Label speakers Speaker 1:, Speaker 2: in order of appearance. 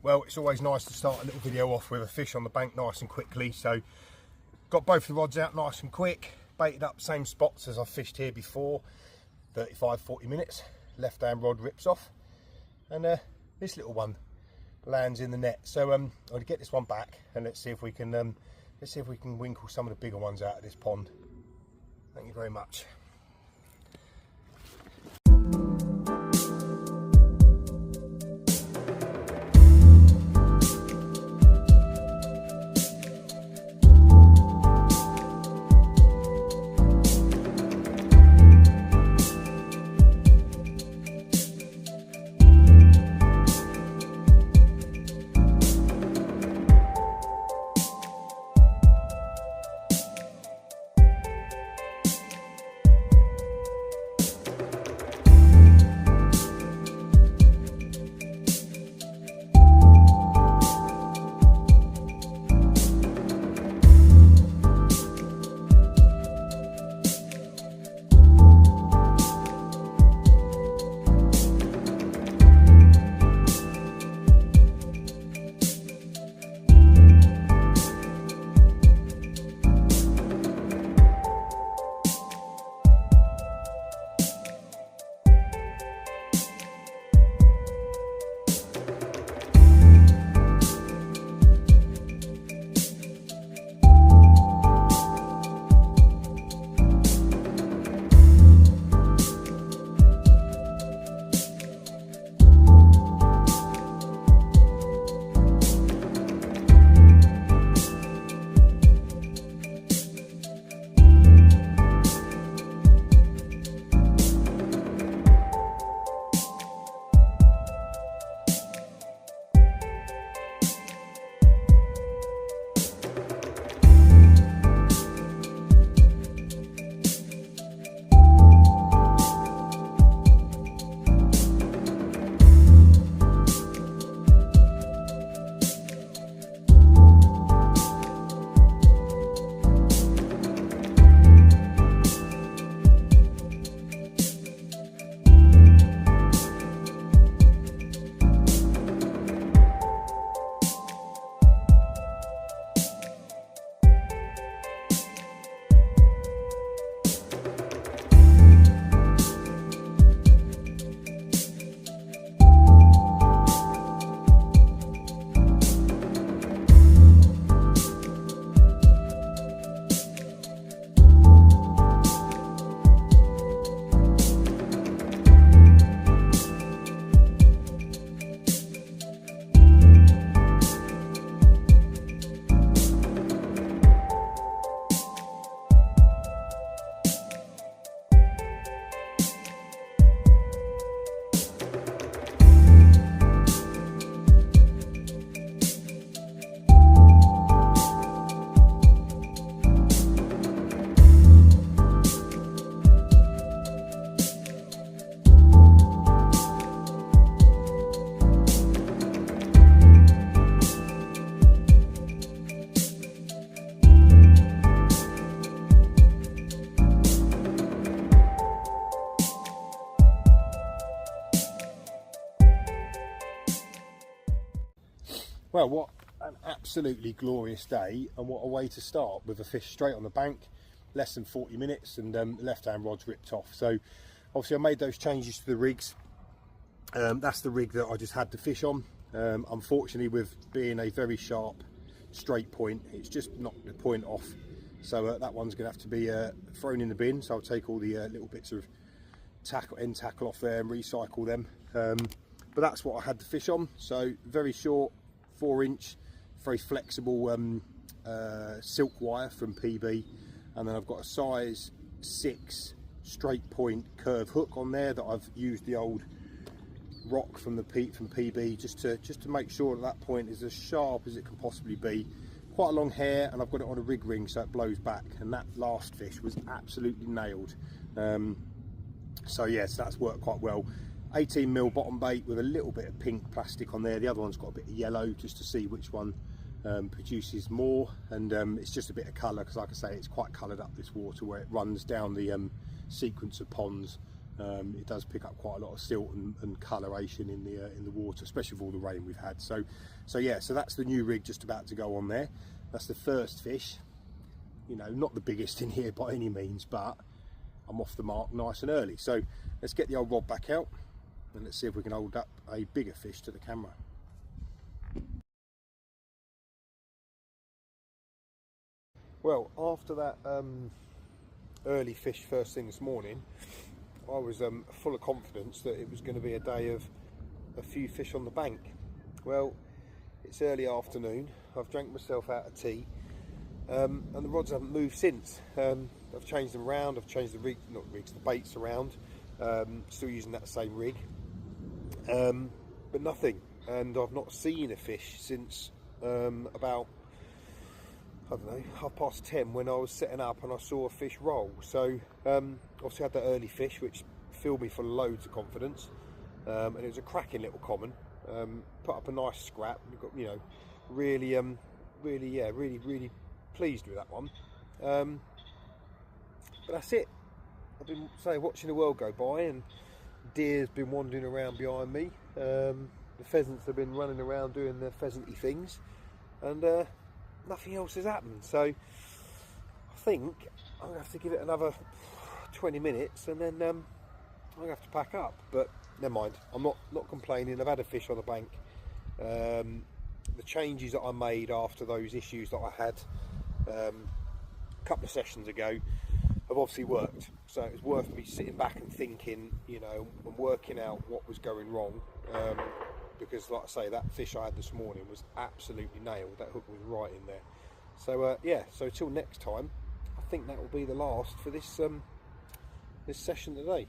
Speaker 1: Well, it's always nice to start a little video off with a fish on the bank nice and quickly. So got both the rods out nice and quick, baited up same spots as I fished here before, 35-40 minutes. Left hand rod rips off, and this little one lands in the net. So I'm going to get this one back, and let's see if we can winkle some of the bigger ones out of this pond. Thank you very much. Well, what an absolutely glorious day, and what a way to start with a fish straight on the bank, less than 40 minutes, and left hand rod's ripped off. So obviously I made those changes to the rigs. That's the rig that I just had the fish on. Unfortunately, with being a very sharp straight point, it's just knocked the point off. So that one's going to have to be thrown in the bin. So I'll take all the little bits of end tackle off there and recycle them. But that's what I had the fish on. So very short, 4-inch, very flexible silk wire from PB, and then I've got a size 6 straight point curve hook on there that I've used the old rock from PB just to make sure that point is as sharp as it can possibly be. Quite a long hair, and I've got it on a rig ring so it blows back, and that last fish was absolutely nailed. So yes, that's worked quite well. 18mm bottom bait with a little bit of pink plastic on there. The other one's got a bit of yellow just to see which one produces more, and it's just a bit of colour because, like I say, it's quite coloured up, this water, where it runs down the sequence of ponds It does pick up quite a lot of silt and coloration in the water, especially with all the rain we've had. So yeah, so that's the new rig just about to go on there. That's the first fish. You know, not the biggest in here by any means, but I'm off the mark nice and early. So let's get the old rod back out and let's see if we can hold up a bigger fish to the camera. Well, after that early fish first thing this morning, I was full of confidence that it was going to be a day of a few fish on the bank. Well, it's early afternoon, I've drank myself out of tea, and the rods haven't moved since. I've changed them around, I've changed the the baits around, still using that same rig, but nothing. And I've not seen a fish since about, I don't know, 10:30 when I was setting up and I saw a fish roll. So obviously I had that early fish which filled me full of loads of confidence, and it was a cracking little common. Put up a nice scrap. We've got, you know, really pleased with that one. But that's it. I've been watching the world go by, and deer's been wandering around behind me. The pheasants have been running around doing their pheasanty things, and nothing else has happened. So I think I'm gonna have to give it another 20 minutes, and then I'm gonna have to pack up. But never mind, I'm not complaining. I've had a fish on the bank. The changes that I made after those issues that I had a couple of sessions ago have obviously worked. So it's worth me sitting back and thinking, you know, and working out what was going wrong. Because like I say, that fish I had this morning was absolutely nailed. That hook was right in there. So yeah, so till next time, I think that will be the last for this this session today.